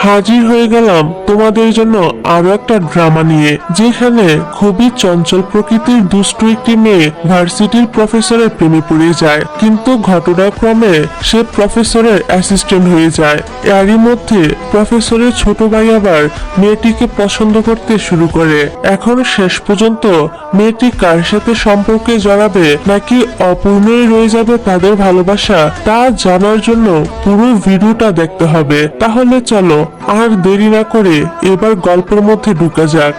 হাজির হয়ে গেলাম তোমাদের জন্য আরো একটা ড্রামা নিয়ে, যেখানে খুবই চঞ্চল প্রকৃতির দুষ্টু একটি মেয়ে ভার্সিটির প্রফেসরের প্রেমে পড়ে যায়, কিন্তু ঘটনাক্রমে সে প্রফেসরের অ্যাসিস্ট্যান্ট হয়ে যায়। এরই মধ্যে প্রফেসরের ছোট ভাই আবার মেয়েটিকে পছন্দ করতে শুরু করে। এখন শেষ পর্যন্ত মেয়েটি কার সাথে সম্পর্কে জড়াবে নাকি অপূর্ণই রয়ে যাবে তাদের ভালোবাসা, তা জানার জন্য পুরো ভিডিওটা দেখতে হবে। তাহলে চলো আর দেরি না করে এবার গল্পের মধ্যে ঢুকা যাক।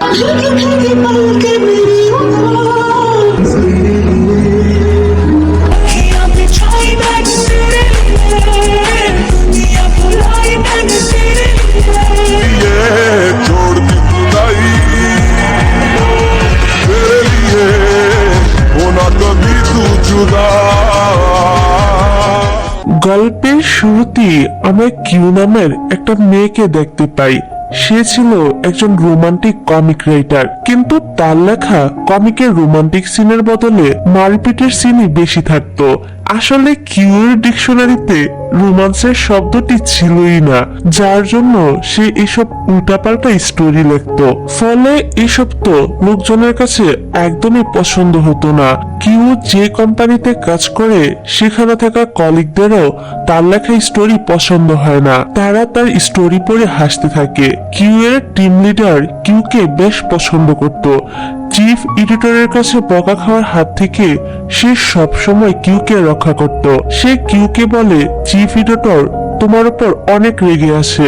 গল্পের শুরুতেই আমরা কিউ নামের একটা মেয়েকে দেখতে পাই। সে ছিল একজন রোমান্টিক কমিক রাইটার, কিন্তু তার লেখা কমিকের রোমান্টিক সিনের বদলে মারপিটের সিনই বেশি থাকতো। আসলে কিউর ডিকশনারিতে রোমান্সের শব্দটি ছিলই না, যার জন্য সে এসব উল্টাপাল্টা স্টোরি লিখত। ফলে এসব তো লোকজনের কাছে একদমই পছন্দ হতো না। কিউ যে কোম্পানিতে কাজ করে সেখানে থাকা কলিগদেরও তার লেখা স্টোরি পছন্দ হয় না, তারা তার স্টোরি পড়ে হাসতে থাকে। কিউ এর টিম লিডার কিউকে বেশ পছন্দ করত। চিফ এডিটরের কাছে বকা খাওয়ার হাত থেকে সে সবসময় কিউকে রক্ষা করত। সে কিউকে বলে, চিফ এডিটর তোমার উপর অনেক রেগে আছে,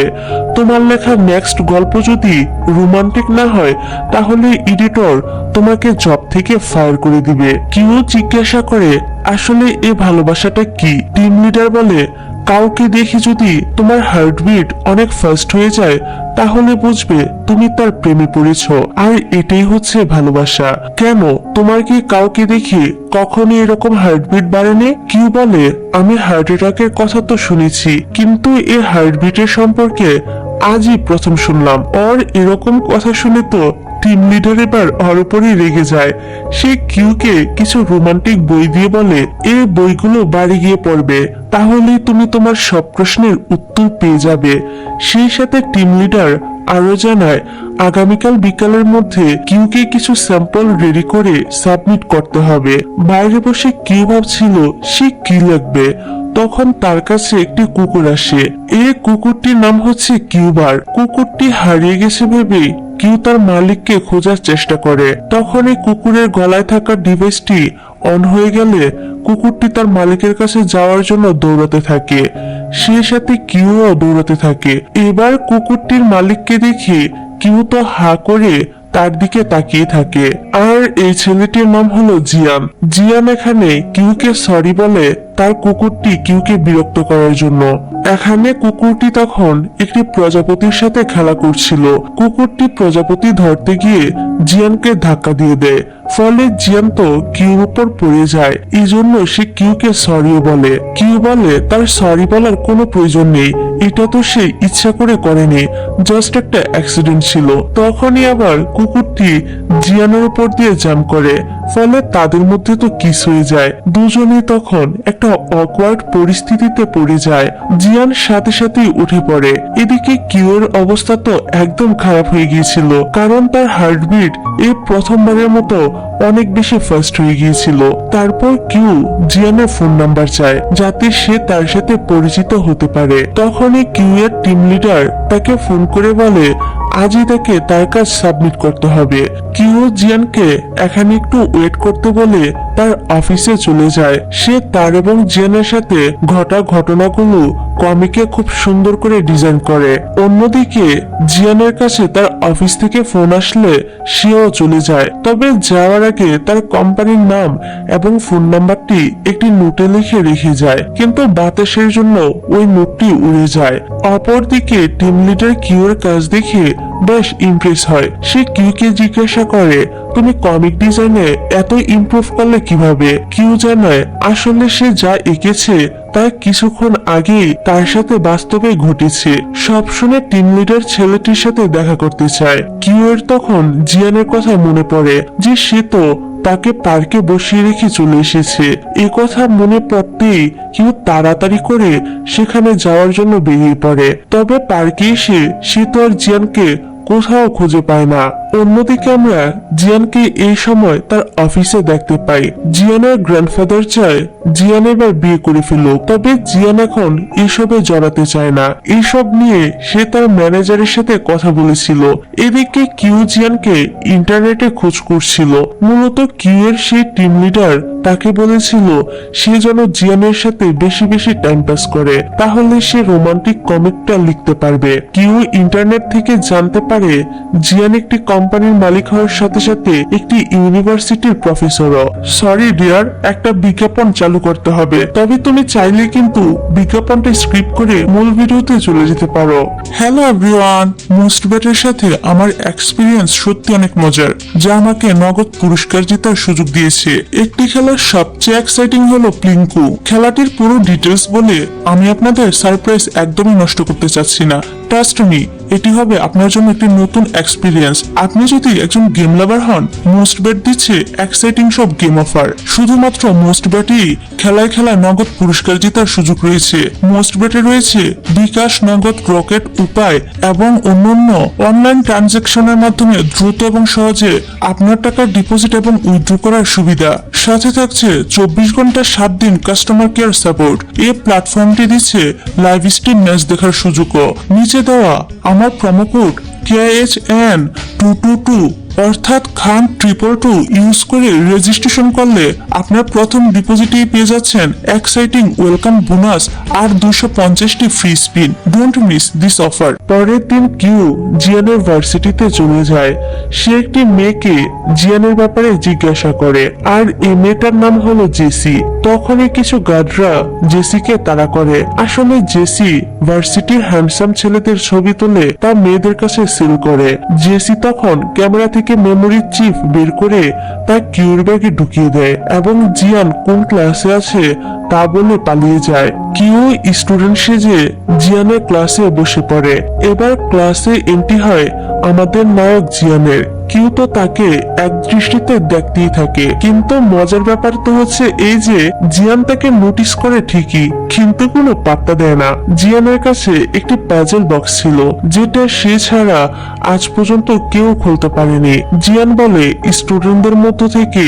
তোমার লেখা নেক্সট গল্প যদি রোমান্টিক না হয় তাহলে এডিটর তোমাকে জব থেকে ফায়ার করে দিবে। কিউ জিজ্ঞাসা করে, আসলে এই ভালোবাসাটা কি? টিম লিডার বলে, কাউকে দেখে যদি তোমার হার্টবিট অনেক ফাস্ট হয়ে যায় তাহলে বুঝবে তুমি তার প্রেমে পড়েছো, আর এটাই হচ্ছে ভালোবাসা। কেন, তোমার কি কাউকে দেখে কখনই এরকম হার্টবিট বাড়েনি? কিউ বলে, আমি হার্ট অ্যাটাকের কথা তো শুনেছি, কিন্তু এই হার্টবিটের সম্পর্কে আজই প্রথম শুনলাম। আর এরকম কথা শুনে তো টিম লিডার এবার ওর উপরই রেগে যায়। সে কিউকে কিছু রোমান্টিক বই দিয়ে বলে, এই বইগুলো বাড়ি গিয়ে পড়বে, তাহলেই তুমি তোমার সব প্রশ্নের উত্তর পেয়ে যাবে। সেই সাথে টিম লিডার আরো জানায়, আগামীকাল বিকালের মধ্যে কিউকে কিছু স্যাম্পল রেডি করে সাবমিট করতে হবে। বাইরে বসে কিউ ভাবছিল সে কি লিখবে, তখন তার কাছে একটি কুকুর আসে। এই কুকুরটির নাম হচ্ছে কিউবার। কুকুরটি হারিয়ে গেছে ভেবে কিউ তার মালিককে খোঁজার চেষ্টা করে। তখন এই কুকুরের গলায় থাকা ডিভাইসটি অন হয়ে গেলে কুকুরটি তার মালিকের কাছে যাওয়ার জন্য দৌড়াতে থাকে। সেই সাথে কিউও দৌড়াতে থাকে। এবার কুকুরটির মালিককে দেখে কিউ তো হা করে তার দিকে তাকিয়ে থাকে। আর এই ছেলেটির নাম হলো জিয়ান। জিয়ান এখানে কিউকে সরি বলে তার কুকুরটি কিউকে বিরক্ত করার জন্য। এখানে কুকুরটি তখন একটি প্রজাপতির সাথে খেলা করছিল। কুকুরটি প্রজাপতি ধরতে গিয়ে জিয়ানকে ধাক্কা দিয়ে দেয়, ফলে জিয়ান তো কিউর উপর পড়ে যায়। এই জন্য সে কিউকে সরিও বলে। কিউ বলে তার সরি বলার কোনো প্রয়োজন নেই, এটা তো সে ইচ্ছা করে করেনি, জাস্ট একটা অ্যাক্সিডেন্ট ছিল। তখনই আবার কুকুরটি জিয়ানের উপর দিয়ে জাম্প করে, ফলে তাদের মধ্যে তো কিস হয়ে যায়। দুজনেই তখন একটা অকওয়ার্ড পরিস্থিতিতে পড়ে যায়। জিয়ান সাথে সাথেই উঠে পড়ে। এদিকে কিউর অবস্থা তো একদম খারাপ হয়ে গিয়েছিল, কারণ তার হার্টবিট এই প্রথমবারের মতো অনেক বেশি ফাস্ট হয়ে গিয়েছিল। তারপর কিউ জিয়ানের ফোন নাম্বার চায় যাতে সে তার সাথে পরিচিত হতে পারে। তখনই কিউ এর টিম লিডার তাকে ফোন করে বলে আজই তাকে তার কাজ সাবমিট করতে হবে। কিউ জিয়ানকে এখানে একটু ওয়েট করতে বলে তার অফিসে চলে যায়। সে তার এবং জিয়ানের সাথে ঘটা ঘটনাগুলো কমিকে খুব সুন্দর করে ডিজাইন করে। অন্যদিকে জিয়ানের কাছে তার অফিস থেকে ফোন আসলে সেও চলে যায়, তবে যাওয়ার আগে তার কোম্পানির নাম এবং ফোন নাম্বারটি একটি নোটে লিখে রেখে যায়, কিন্তু বাতাসের জন্য ওই নোটটি উড়ে যায়। অপরদিকে টিম লিডার কিউর কাজ দেখে বেশ ইমপ্রেস হয়। সে কিউকে জিজ্ঞাসা করে, তুমি কমিক ডিজাইনে এত ইমপ্রুভ করলে কিভাবে? কিউ জানায় আসলে সে যা এঁকেছে তা কিছুক্ষণ আগেই তার সাথে বাস্তবে ঘটেছে। সব শুনে টিম লিডার ছেলেটির সাথে দেখা করতে চায়। কিউ এর তখন জিয়ানের কথা মনে পড়ে যে সে তো তাকে পার্কে বসিয়ে রেখে চলে এসেছে। এ কথা মনে পড়তেই কিউ তাড়াতাড়ি করে সেখানে যাওয়ার জন্য বেরিয়ে পড়ে। তবে পার্কে এসে সে তো আর জিয়ানকে কোথাও খুঁজে পায় না। অন্যদিকে আমরা জিয়ানকে এই সময় তার অফিসে দেখতে পাই। জিয়ানের গ্র্যান্ডফাদার চায় জিয়ান এবার বিয়ে করে ফেলুক, তবে জিয়ান এখন এসবে জড়াতে চায় না। এইসব নিয়ে সে তার ম্যানেজারের সাথে কথা বলেছিল। এদিকে কিউ জিয়ানকে ইন্টারনেটে খোঁজ করছিল। মূলত কিউ এর সেই টিম লিডার তাকে বলেছিল সে যেন জিয়ানের সাথে বেশি বেশি টাইম পাস করে, তাহলে সে রোমান্টিক কমিকটা লিখতে পারবে। কিউ ইন্টারনেট থেকে জানতে পারে জিয়ান একটি কোম্পানির মালিক হওয়ার সাথে সাথে একটি ইউনিভার্সিটির প্রফেসরও। সরি ডিয়ার, একটা বিজ্ঞাপন চালু করতে হবে, তবে তুমি চাইলে কিন্তু বিজ্ঞাপনটা স্ক্রিপ্ট করে মূল ভিডিওতে চলে যেতে পারো। হ্যালো এভরিওয়ান, মোস্ট ব্যাটের সাথে আমার এক্সপিরিয়েন্স সত্যি অনেক মজার, যা আমাকে নগদ পুরস্কার জেতার সুযোগ দিয়েছে। একটি খেলার সবচেয়ে এক্সাইটিং হলো প্লিঙ্কু। খেলাটির পুরো ডিটেলস বলে আমি আপনাদের সারপ্রাইজ একদমই নষ্ট করতে চাচ্ছি না। ট্রাস্ট মি, এটি হবে আপনার জন্য একটি নতুন এক্সপিরিয়েন্স। আপনি যদি একজন গেম লাভার হন, মোস্ট ব্যাট দিচ্ছে এক্সাইটিং সব গেম অফার। শুধুমাত্র মোস্ট ব্যাটই খেলায় খেলায় নগদ পুরস্কার জেতার সুযোগ রয়েছে। মোস্ট ব্যাটে রয়েছে বিকাশ, নগদ, রকেট, উপায় এবং অন্যান্য অনলাইন ট্রানজাকশনের মাধ্যমে দ্রুত এবং সহজে আপনার টাকা ডিপোজিট এবং উইথড্র করার সুবিধা। সাথে থাকছে 24 ঘন্টা 7 দিন কাস্টমার কেয়ার সাপোর্ট। এই প্ল্যাটফর্মটি দিচ্ছে লাইভ স্ট্রিম ম্যাচ দেখার সুযোগও। নিচে দেওয়া আমার প্রোমো কোড KHN222 অর্থাৎ খান 222 ইউজ করে রেজিস্ট্রেশন করলে আপনার প্রথম ডিপোজিটেই পেয়ে যাচ্ছেন এক্সাইটিং ওয়েলকাম বোনাস আর 250টি free spin. Don't miss this offer. পরের দিন কিউ জিয়ানের ভার্সিটিতে চলে যায়। সে একটি মেয়েকে জিয়ানের ব্যাপারে জিজ্ঞাসা করে, আর এই মেয়েটার নাম হলো জেসি। তখনই কিছু গার্ডরা জেসিকে তাড়া করে। আসলে জেসি ভার্সিটির হ্যান্ডসাম ছেলেদের ছবি তুলে তা মেয়েদের কাছে সেল করে। জেসি তখন ক্যামেরা থেকে মেমোরি চিপ বের করে তা কিউর ব্যাগে ঢুকিয়ে দেয় এবং জিয়ান কোন ক্লাসে আছে তা বলে পালিয়ে যায়। কিউ স্টুডেন্ট সেজে জিয়ানের ক্লাসে বসে পড়ে। এবার ক্লাসে এন্ট্রি হয় আমাদের নায়ক জিয়ানের। কিউ তো তাকে এক দৃষ্টিতে দেখতেই থাকে, কিন্তু মজার ব্যাপার তো হচ্ছে এই যে জিয়ান তাকে নোটিস করে ঠিকই, কিন্তু কোনো পাত্তা দেয় না। জিয়ানের কাছে একটি পাজল বক্স ছিল, যেটা সে ছাড়া আজ পর্যন্ত কেউ খুলতে পারেনি। জিয়ান বলে স্টুডেন্টদের মধ্য থেকে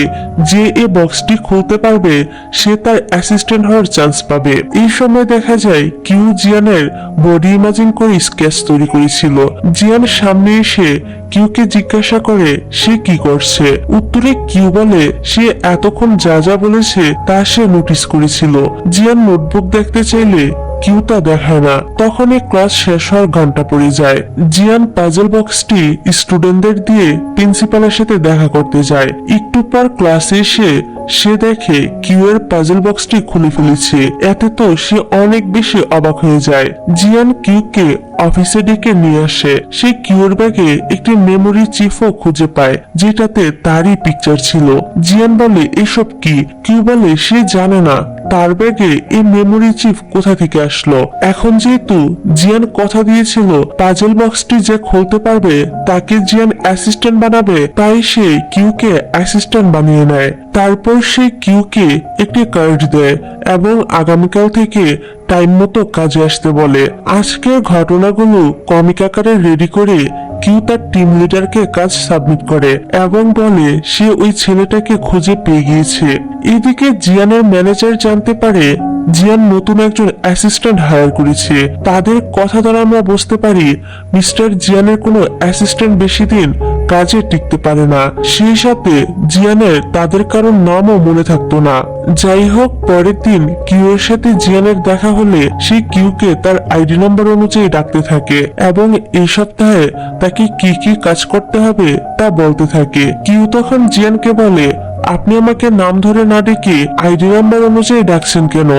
যে এই বক্সটি খুলতে পারবে সে তার অ্যাসিস্ট্যান্ট হওয়ার চান্স পাবে। এই সময় দেখা যায় কিউ জিয়ানের বডি ইমাজিন করে স্কেচ তৈরি করেছিল। জিয়ান সামনে এসে কিউকে জিজ্ঞাসা করে সে কি করছে। উত্তরে কিউ বলে সে এতক্ষণ যা যা বলেছে তা সে নোটিস করেছিল। জিয়ান নোটবুক দেখতে চাইলে কিউ তা দেখায় না। তখনই ক্লাস শেষ হওয়ার ঘন্টা পড়ে যায়। জিয়ান পাজল বক্সটি স্টুডেন্টদের দিয়ে প্রিন্সিপালের সাথে দেখা করতে যায়। একটু পর ক্লাসে এসে সে দেখে কিউ এর পাজল বক্সটি খুলে ফেলেছে। এতে তো সে অনেক বেশি অবাক হয়ে যায়। জিয়ান কিউকে অফিসে ডেকে নিয়ে আসে। সে কিউর ব্যাগে একটি মেমোরি চিপও খুঁজে পায়, যেটাতে তারই পিকচার ছিল। জিয়ান বলে এসব কি? কিউ বলে সে জানে না তার ব্যাগে এই মেমোরি চিপ কোথা থেকে আসলো। এখন যেহেতু জিয়ান কথা দিয়েছিল পাজল বক্সটি যে খুলতে পারবে তাকে জিয়ান অ্যাসিস্ট্যান্ট বানাবে, তাই সে কিউকে অ্যাসিস্ট্যান্ট বানিয়ে নেয়। তারপর সে কিউকে একটি কার্ড দেয় এবং আগামীকাল থেকে টাইম মতো কাজে আসতে বলে। আজকের ঘটনাগুলো কমিক আকারে রেডি করে কিউ তার টিম লিডারকে কাজ সাবমিট করে এবং বলে সে ওই ছেলেটাকে খুঁজে পেয়ে গিয়েছে। এদিকে জিয়ানের ম্যানেজার জানতে পারে জিয়ান নতুন একজন অ্যাসিস্ট্যান্ট হায়ার করেছে। তাদের কথা দ্বারা আমরা বুঝতে পারি মিস্টার জিয়ানের কোনো অ্যাসিস্ট্যান্ট বেশি দিন কাজে টিকতে পারে না। সেই সাথে জিয়ানের তাদের কারোর নামও মনে থাকতো না। যাই হোক, পরের দিন কিউ এর সাথে জিয়ানের দেখা হলে সে কিউকে তার আইডি নম্বর অনুযায়ী ডাকতে থাকে এবং এই সপ্তাহে তাকে কি কি কাজ করতে হবে তা বলতে থাকে। কিউ তখন জিয়ানকে বলে, আপনি আমাকে নাম ধরে না ডেকে আইডি নাম্বার অনুযায়ী ডাকছেন কেন?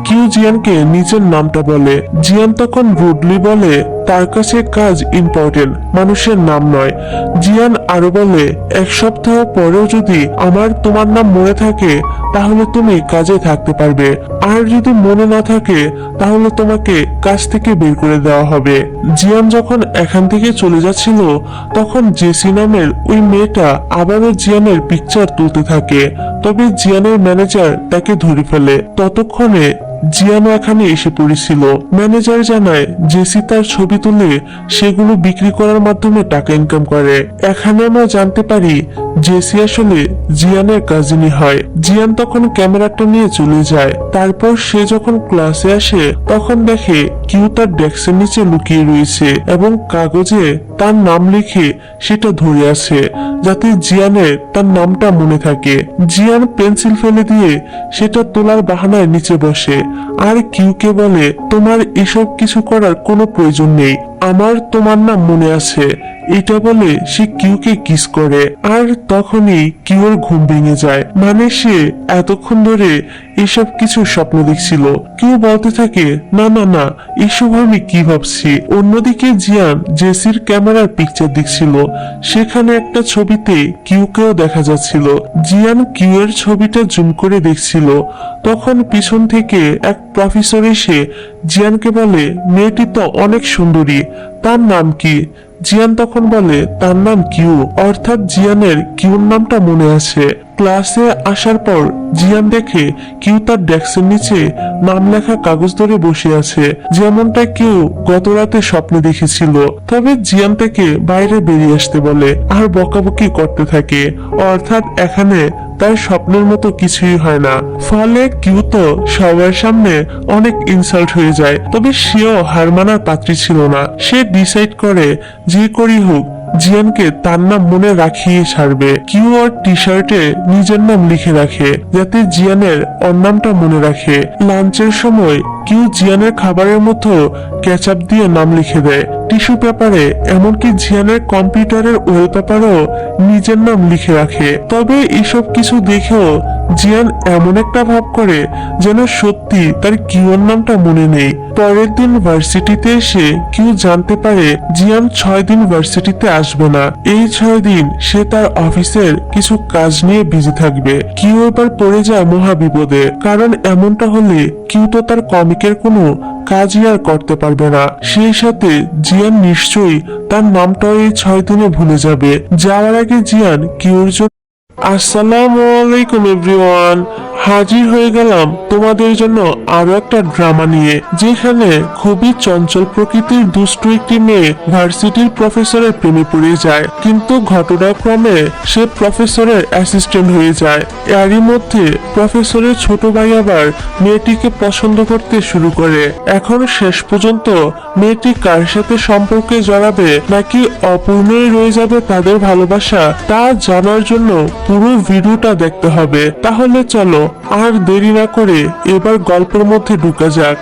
কিউ জিয়ানকে নিজের নামটা বলে। জিয়ান তখন রুডলি বলে, তার কাছে কাজ ইম্পর্টেন্ট, মানুষের নাম নয়। জিয়ান আরো বলে, 1 সপ্তাহ পরেও যদি আমার তোমার নাম মনে থাকে তাহলে তুমি কাজে থাকতে পারবে, আর যদি মনে না থাকে তাহলে তোমাকে কাজ থেকে বের করে দেওয়া হবে। জিয়ান যখন এখান থেকে চলে যাচ্ছিল তখন জেসি নামের ওই মেয়েটা আবারও জিয়ানের পিকচার তুলতে থাকে, তবে জিয়ানের ম্যানেজার তাকে ধরে ফেলে। ততক্ষণে জিয়ানও এখানে এসে পড়েছিল। ম্যানেজার জানায় জেসি তার ছবি তুলে সেগুলো বিক্রি করার মাধ্যমে টাকা ইনকাম করে। এখানে আমরা জানতে পারি জেসি আসলে জিয়ানের কাজিনই হয়। জিয়ান তখন ক্যামেরাটা নিয়ে চলে যায়। তারপর সে যখন ক্লাসে আসে তখন দেখে কিউ তার ডেস্কের নিচে লুকিয়ে রয়েছে এবং কাগজে তার নাম লিখে সেটা ধরে আছে যাতে জিয়ানের তার নামটা মনে থাকে। জিয়ান পেন্সিল ফেলে দিয়ে সেটা তোলার বাহানায় নিচে বসে আর কিউকে বলে, তোমার এসব কিছু করার কোনো প্রয়োজন নেই, আমার তোমার নাম মনে আছে। এটা বলে সে কিউকে কিস করে আর তখনই কিউর ঘুম ভেঙে যায়। মানে সে এতক্ষণ ধরে এসব কিছু স্বপ্ন দেখছিল। কিউ বলতে থাকে, না না না, এসব আমি কি ভাবছি। অন্যদিকে জিয়ান জেসির ক্যামেরার পিকচার দেখছিল, সেখানে একটা ছবিতে কিউকেও দেখা যাচ্ছিল। জিয়ান কিউ এর ছবিটা জুম করে দেখছিল, তখন পিছন থেকে এক প্রফেসর এসে জিয়ানকে বলে, মেয়েটি তো অনেক সুন্দরী, তার নাম কি? জিয়ান তখন বলে, তার নাম কিউ, অর্থাৎ জিয়ানের কিউর নামটা মনে আছে। ক্লাসে আসার পর জিয়ান দেখে কিউ তার ডেস্কের নিচে নাম লেখা কাগজ ধরে বসে আছে, যেমনটা কিউ গত রাতে স্বপ্নে দেখেছিল। তবে জিয়ান তাকে বাইরে বেরিয়ে আসতে বলে আর বকাবকি করতে থাকে, অর্থাৎ এখানে তার স্বপ্নের মতো কিছুই হয় না। ফলে কিউ তো সবার সামনে অনেক ইনসাল্ট হয়ে যায়। তবে সেও হার মানার পাত্রী ছিল না। সে ডিসাইড করে যে করি হোক জিয়ানকে তার নাম মনে রাখিয়ে ছাড়বে। কিউ ওর টি শার্টে নিজের নাম লিখে রাখে যাতে জিয়ানের ওর নামটা মনে রাখে। লাঞ্চের সময় কিউ জিয়ানের খাবারের মতো কেচাপ দিয়ে নাম লিখে দেয় টিস্যু পেপারে, এমনকি জিয়ানের কম্পিউটারের ওয়ালপেপারও নিজের নাম লিখে রাখে। তবে এসব কিছু দেখেও জিয়ান এমন একটা ভাব করে যেন সত্যি তার কিউর নামটা মনে নেই। পরের দিন ভার্সিটিতে এসে কিউ জানতে পারে জিয়ান 6 দিন ভার্সিটিতে আসবে না। এই 6 দিন সে তার অফিসের কিছু কাজ নিয়ে বিজি থাকবে। কিউ এবার পড়ে যায় মহা বিপদে, কারণ এমনটা হলে কিউ তো তার কমিকের কোনো কাজই আর করতে পারবে না। সেই সাথে জিয়ান নিশ্চয়ই তার নামটাও এই 6 দিনে ভুলে যাবে। যাওয়ার আগে জিয়ান কিউর জন্য আসসালামু আলাইকুম এভরিওয়ান, হাজির হয়ে গেলাম তোমাদের জন্য আরো একটা ড্রামা নিয়ে, যেখানে খুবই চঞ্চল প্রকৃতির দুষ্টু একটি মেয়ে ভার্সিটির প্রফেসরের প্রেমে পড়ে যায়, কিন্তু ঘটনাক্রমে সে প্রফেসরের অ্যাসিস্ট্যান্ট হয়ে যায়। এরই মধ্যে প্রফেসরের ছোট ভাই আবার মেয়েটিকে পছন্দ করতে শুরু করে। এখন শেষ পর্যন্ত মেয়েটি কার সাথে সম্পর্কে জড়াবে নাকি অপূর্ণই রয়ে যাবে তাদের ভালোবাসা, তা জানার জন্য পুরো ভিডিওটা দেখতে হবে। তাহলে চলো আর দেরি না করে এবার গল্পের মধ্যে ঢুকা যাক।